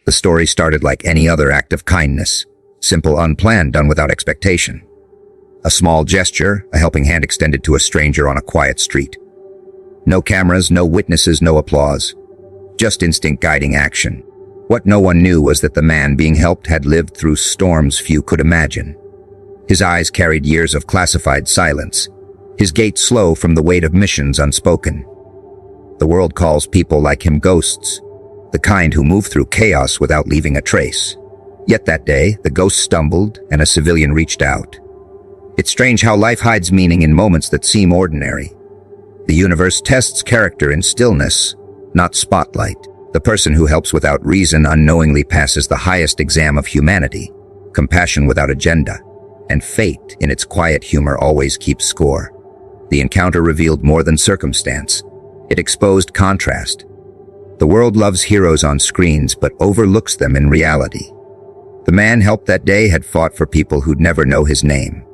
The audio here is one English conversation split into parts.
The story started like any other act of kindness, simple, unplanned, done without expectation. A small gesture, a helping hand extended to a stranger on a quiet street. No cameras, no witnesses, no applause. Just instinct guiding action. What no one knew was that the man being helped had lived through storms few could imagine. His eyes carried years of classified silence, his gait slow from the weight of missions unspoken. The world calls people like him ghosts, the kind who move through chaos without leaving a trace. Yet that day, the ghost stumbled and a civilian reached out. It's strange how life hides meaning in moments that seem ordinary. The universe tests character in stillness, not spotlight. The person who helps without reason unknowingly passes the highest exam of humanity, compassion without agenda, and fate, in its quiet humor, always keeps score. The encounter revealed more than circumstance. It exposed contrast. The world loves heroes on screens, but overlooks them in reality. The man helped that day had fought for people who'd never know his name.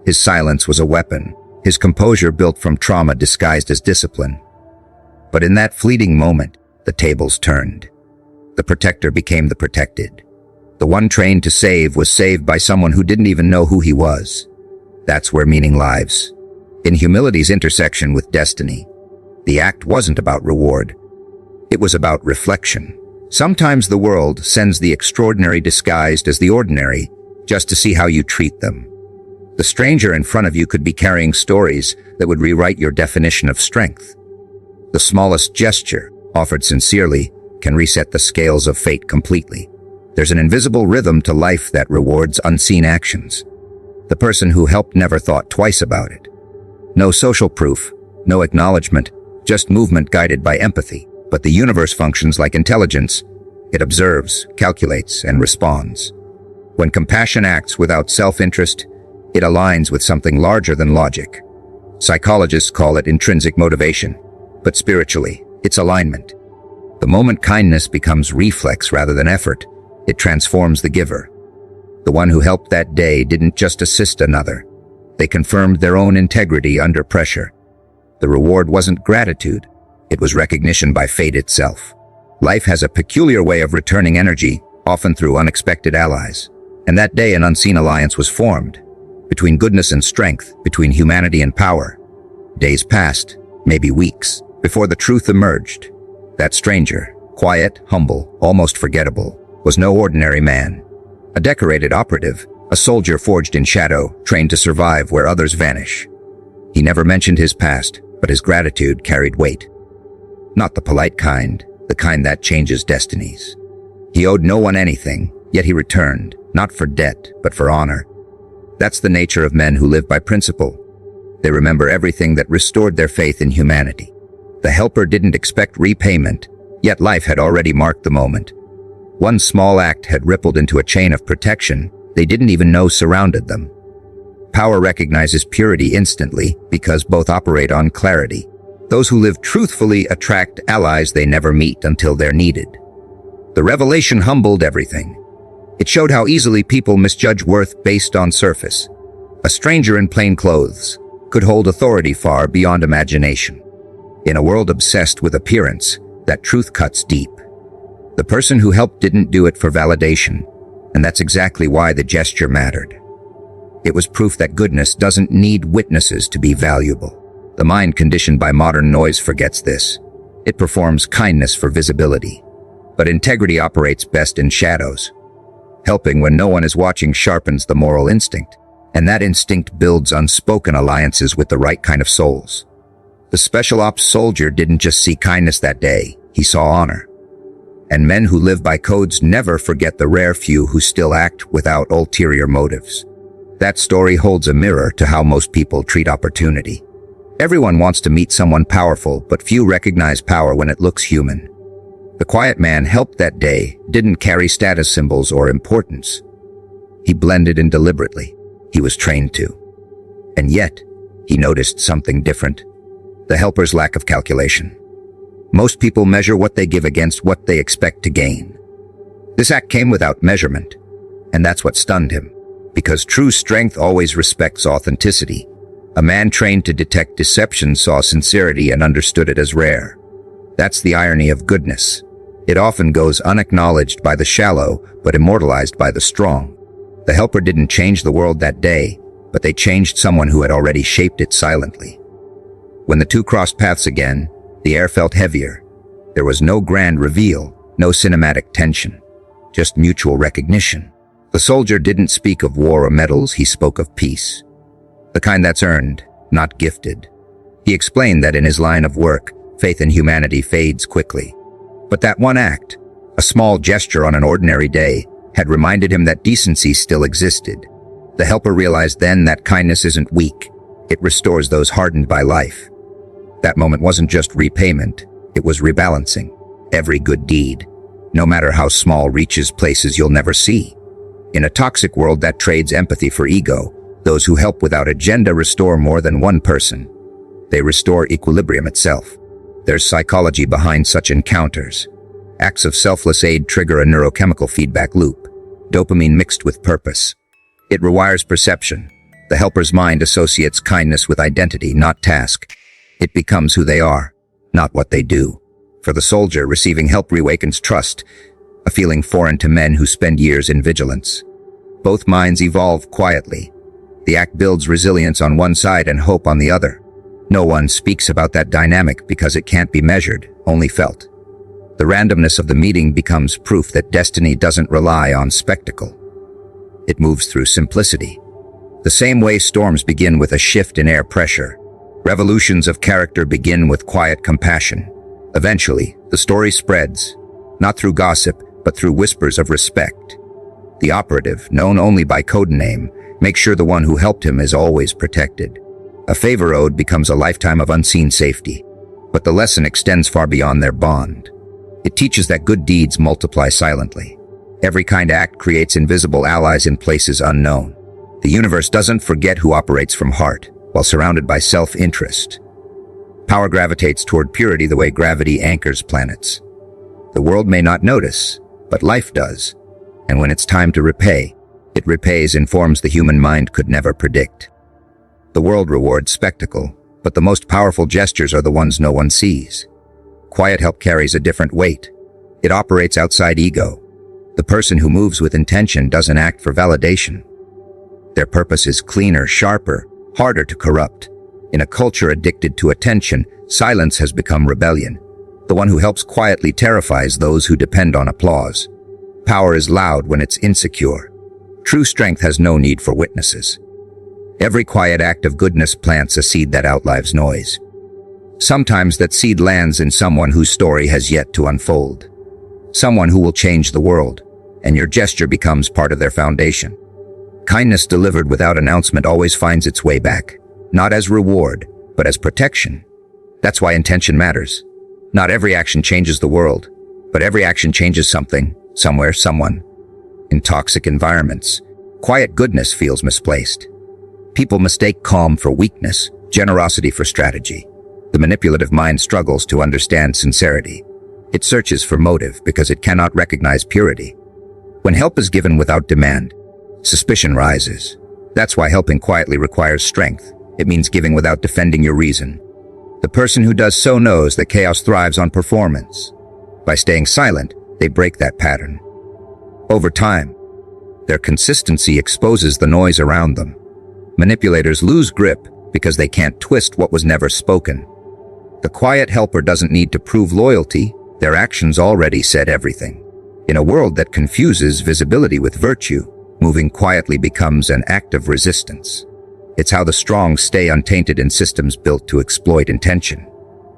His silence was a weapon, his composure built from trauma disguised as discipline. But in that fleeting moment, the tables turned. The protector became the protected. The one trained to save was saved by someone who didn't even know who he was. That's where meaning lives. In humility's intersection with destiny. The act wasn't about reward. It was about reflection. Sometimes the world sends the extraordinary disguised as the ordinary, just to see how you treat them. The stranger in front of you could be carrying stories that would rewrite your definition of strength. The smallest gesture, offered sincerely, can reset the scales of fate completely. There's an invisible rhythm to life that rewards unseen actions. The person who helped never thought twice about it. No social proof, no acknowledgement, just movement guided by empathy. But the universe functions like intelligence. It observes, calculates, and responds. When compassion acts without self-interest, it aligns with something larger than logic. Psychologists call it intrinsic motivation, but spiritually, it's alignment. The moment kindness becomes reflex rather than effort, it transforms the giver. The one who helped that day didn't just assist another. They confirmed their own integrity under pressure. The reward wasn't gratitude. It was recognition by fate itself. Life has a peculiar way of returning energy, often through unexpected allies. And that day an unseen alliance was formed. Between goodness and strength, between humanity and power. Days passed, maybe weeks, before the truth emerged. That stranger, quiet, humble, almost forgettable, was no ordinary man. A decorated operative, a soldier forged in shadow, trained to survive where others vanish. He never mentioned his past, but his gratitude carried weight. Not the polite kind, the kind that changes destinies. He owed no one anything, yet he returned, not for debt, but for honor. That's the nature of men who live by principle. They remember everything that restored their faith in humanity. The helper didn't expect repayment, yet life had already marked the moment. One small act had rippled into a chain of protection they didn't even know surrounded them. Power recognizes purity instantly because both operate on clarity. Those who live truthfully attract allies they never meet until they're needed. The revelation humbled everything. It showed how easily people misjudge worth based on surface. A stranger in plain clothes could hold authority far beyond imagination. In a world obsessed with appearance, that truth cuts deep. The person who helped didn't do it for validation, and that's exactly why the gesture mattered. It was proof that goodness doesn't need witnesses to be valuable. The mind conditioned by modern noise forgets this. It performs kindness for visibility. But integrity operates best in shadows. Helping when no one is watching sharpens the moral instinct, and that instinct builds unspoken alliances with the right kind of souls. The special ops soldier didn't just see kindness that day, he saw honor. And men who live by codes never forget the rare few who still act without ulterior motives. That story holds a mirror to how most people treat opportunity. Everyone wants to meet someone powerful, but few recognize power when it looks human. The quiet man helped that day didn't carry status symbols or importance. He blended in deliberately. He was trained to. And yet, he noticed something different. The helper's lack of calculation. Most people measure what they give against what they expect to gain. This act came without measurement, and that's what stunned him. Because true strength always respects authenticity. A man trained to detect deception saw sincerity and understood it as rare. That's the irony of goodness. It often goes unacknowledged by the shallow, but immortalized by the strong. The helper didn't change the world that day, but they changed someone who had already shaped it silently. When the two crossed paths again, the air felt heavier. There was no grand reveal, no cinematic tension, just mutual recognition. The soldier didn't speak of war or medals, he spoke of peace. The kind that's earned, not gifted. He explained that in his line of work, faith in humanity fades quickly. But that one act, a small gesture on an ordinary day, had reminded him that decency still existed. The helper realized then that kindness isn't weak. It restores those hardened by life. That moment wasn't just repayment, it was rebalancing. Every good deed, no matter how small, reaches places you'll never see. In a toxic world that trades empathy for ego, those who help without agenda restore more than one person. They restore equilibrium itself. There's psychology behind such encounters. Acts of selfless aid trigger a neurochemical feedback loop, dopamine mixed with purpose. It rewires perception. The helper's mind associates kindness with identity, not task. It becomes who they are, not what they do. For the soldier, receiving help reawakens trust, a feeling foreign to men who spend years in vigilance. Both minds evolve quietly. The act builds resilience on one side and hope on the other. No one speaks about that dynamic because it can't be measured, only felt. The randomness of the meeting becomes proof that destiny doesn't rely on spectacle. It moves through simplicity. The same way storms begin with a shift in air pressure, revolutions of character begin with quiet compassion. Eventually, the story spreads, not through gossip, but through whispers of respect. The operative, known only by code name, makes sure the one who helped him is always protected. A favor owed becomes a lifetime of unseen safety, but the lesson extends far beyond their bond. It teaches that good deeds multiply silently. Every kind act creates invisible allies in places unknown. The universe doesn't forget who operates from heart, while surrounded by self-interest. Power gravitates toward purity the way gravity anchors planets. The world may not notice, but life does. And when it's time to repay, it repays in forms the human mind could never predict. The world rewards spectacle, but the most powerful gestures are the ones no one sees. Quiet help carries a different weight. It operates outside ego. The person who moves with intention doesn't act for validation. Their purpose is cleaner, sharper, harder to corrupt. In a culture addicted to attention, silence has become rebellion. The one who helps quietly terrifies those who depend on applause. Power is loud when it's insecure. True strength has no need for witnesses. Every quiet act of goodness plants a seed that outlives noise. Sometimes that seed lands in someone whose story has yet to unfold. Someone who will change the world, and your gesture becomes part of their foundation. Kindness delivered without announcement always finds its way back, not as reward, but as protection. That's why intention matters. Not every action changes the world, but every action changes something, somewhere, someone. In toxic environments, quiet goodness feels misplaced. People mistake calm for weakness, generosity for strategy. The manipulative mind struggles to understand sincerity. It searches for motive because it cannot recognize purity. When help is given without demand, suspicion rises. That's why helping quietly requires strength. It means giving without defending your reason. The person who does so knows that chaos thrives on performance. By staying silent, they break that pattern. Over time, their consistency exposes the noise around them. Manipulators lose grip because they can't twist what was never spoken. The quiet helper doesn't need to prove loyalty. Their actions already said everything. In a world that confuses visibility with virtue, moving quietly becomes an act of resistance. It's how the strong stay untainted in systems built to exploit intention.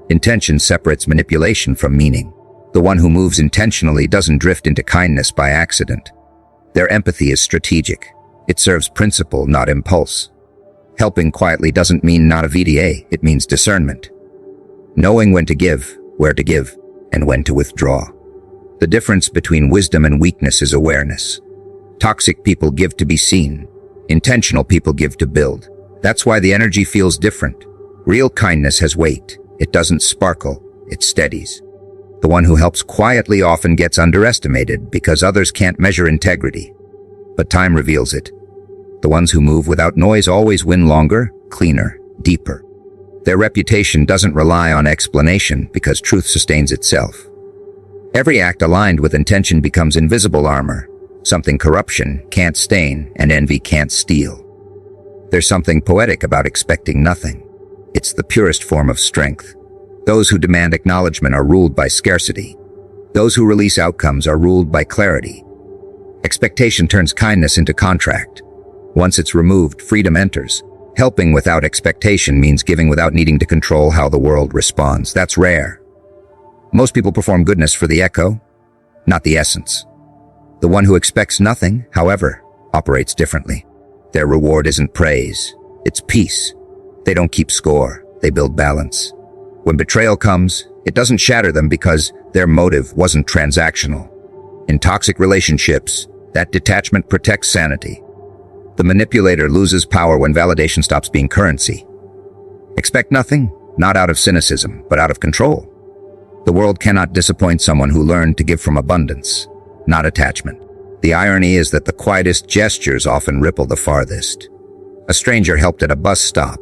Intention separates manipulation from meaning. The one who moves intentionally doesn't drift into kindness by accident. Their empathy is strategic. It serves principle, not impulse. Helping quietly doesn't mean not a VDA, it means discernment. Knowing when to give, where to give, and when to withdraw. The difference between wisdom and weakness is awareness. Toxic people give to be seen. Intentional people give to build. That's why the energy feels different. Real kindness has weight. It doesn't sparkle, it steadies. The one who helps quietly often gets underestimated because others can't measure integrity. But time reveals it. The ones who move without noise always win longer, cleaner, deeper. Their reputation doesn't rely on explanation because truth sustains itself. Every act aligned with intention becomes invisible armor, something corruption can't stain and envy can't steal. There's something poetic about expecting nothing. It's the purest form of strength. Those who demand acknowledgement are ruled by scarcity. Those who release outcomes are ruled by clarity. Expectation turns kindness into contract. Once it's removed, freedom enters. Helping without expectation means giving without needing to control how the world responds. That's rare. Most people perform goodness for the echo, not the essence. The one who expects nothing, however, operates differently. Their reward isn't praise, it's peace. They don't keep score, they build balance. When betrayal comes, it doesn't shatter them because their motive wasn't transactional. In toxic relationships, that detachment protects sanity. The manipulator loses power when validation stops being currency. Expect nothing, not out of cynicism, but out of control. The world cannot disappoint someone who learned to give from abundance, not attachment. The irony is that the quietest gestures often ripple the farthest. A stranger helped at a bus stop,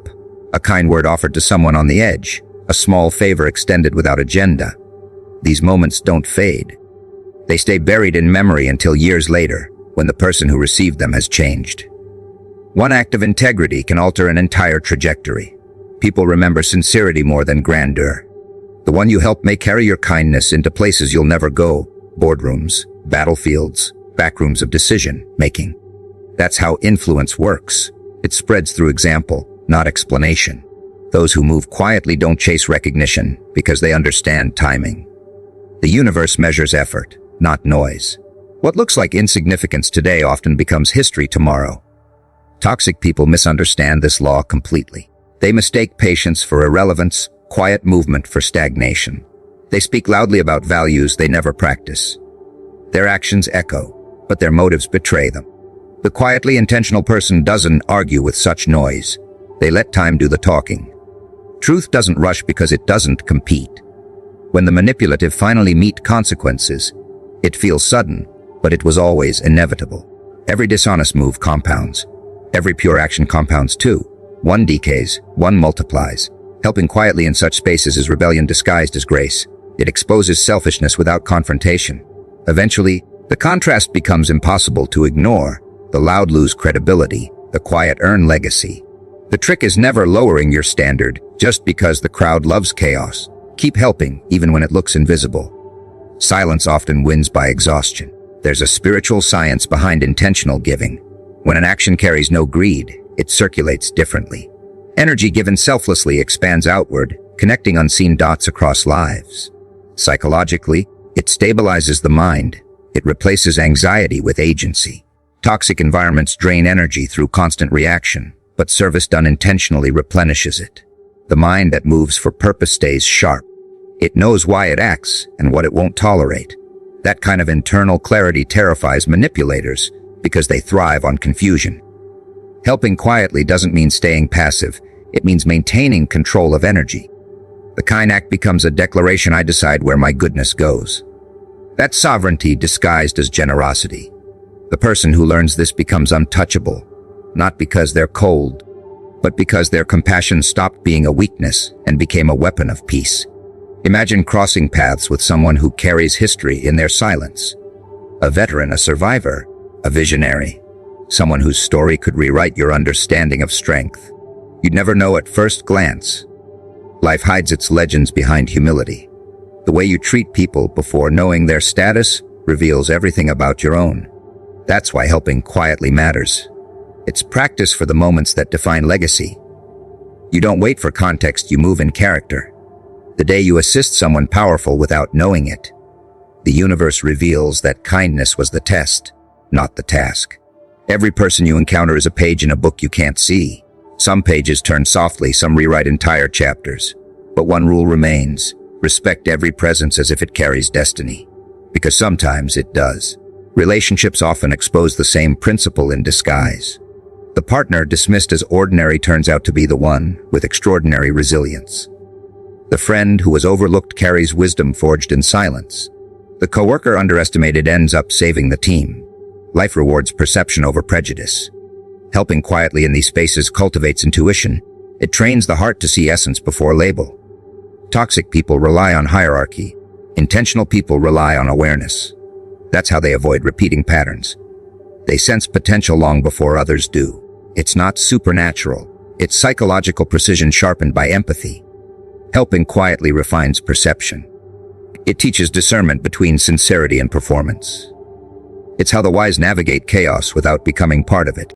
a kind word offered to someone on the edge, a small favor extended without agenda. These moments don't fade. They stay buried in memory until years later, when the person who received them has changed. One act of integrity can alter an entire trajectory. People remember sincerity more than grandeur. The one you help may carry your kindness into places you'll never go, boardrooms, battlefields, backrooms of decision-making. That's how influence works. It spreads through example, not explanation. Those who move quietly don't chase recognition because they understand timing. The universe measures effort, not noise. What looks like insignificance today often becomes history tomorrow. Toxic people misunderstand this law completely. They mistake patience for irrelevance, quiet movement for stagnation. They speak loudly about values they never practice. Their actions echo, but their motives betray them. The quietly intentional person doesn't argue with such noise. They let time do the talking. Truth doesn't rush because it doesn't compete. When the manipulative finally meet consequences, it feels sudden, but it was always inevitable. Every dishonest move compounds. Every pure action compounds too. One decays, one multiplies. Helping quietly in such spaces is rebellion disguised as grace. It exposes selfishness without confrontation. Eventually, the contrast becomes impossible to ignore. The loud lose credibility, the quiet earn legacy. The trick is never lowering your standard just because the crowd loves chaos. Keep helping even when it looks invisible. Silence often wins by exhaustion. There's a spiritual science behind intentional giving. When an action carries no greed, it circulates differently. Energy given selflessly expands outward, connecting unseen dots across lives. Psychologically, it stabilizes the mind. It replaces anxiety with agency. Toxic environments drain energy through constant reaction, but service done intentionally replenishes it. The mind that moves for purpose stays sharp. It knows why it acts and what it won't tolerate. That kind of internal clarity terrifies manipulators because they thrive on confusion. Helping quietly doesn't mean staying passive. It means maintaining control of energy. The kind act becomes a declaration: I decide where my goodness goes. That's sovereignty disguised as generosity. The person who learns this becomes untouchable, not because they're cold, but because their compassion stopped being a weakness and became a weapon of peace. Imagine crossing paths with someone who carries history in their silence. A veteran, a survivor, a visionary. Someone whose story could rewrite your understanding of strength. You'd never know at first glance. Life hides its legends behind humility. The way you treat people before knowing their status reveals everything about your own. That's why helping quietly matters. It's practice for the moments that define legacy. You don't wait for context, you move in character. The day you assist someone powerful without knowing it, the universe reveals that kindness was the test, not the task. Every person you encounter is a page in a book you can't see. Some pages turn softly, some rewrite entire chapters. But one rule remains: respect every presence as if it carries destiny. Because sometimes it does. Relationships often expose the same principle in disguise. The partner dismissed as ordinary turns out to be the one with extraordinary resilience. The friend who was overlooked carries wisdom forged in silence. The coworker underestimated ends up saving the team. Life rewards perception over prejudice. Helping quietly in these spaces cultivates intuition. It trains the heart to see essence before label. Toxic people rely on hierarchy. Intentional people rely on awareness. That's how they avoid repeating patterns. They sense potential long before others do. It's not supernatural. It's psychological precision sharpened by empathy. Helping quietly refines perception. It teaches discernment between sincerity and performance. It's how the wise navigate chaos without becoming part of it.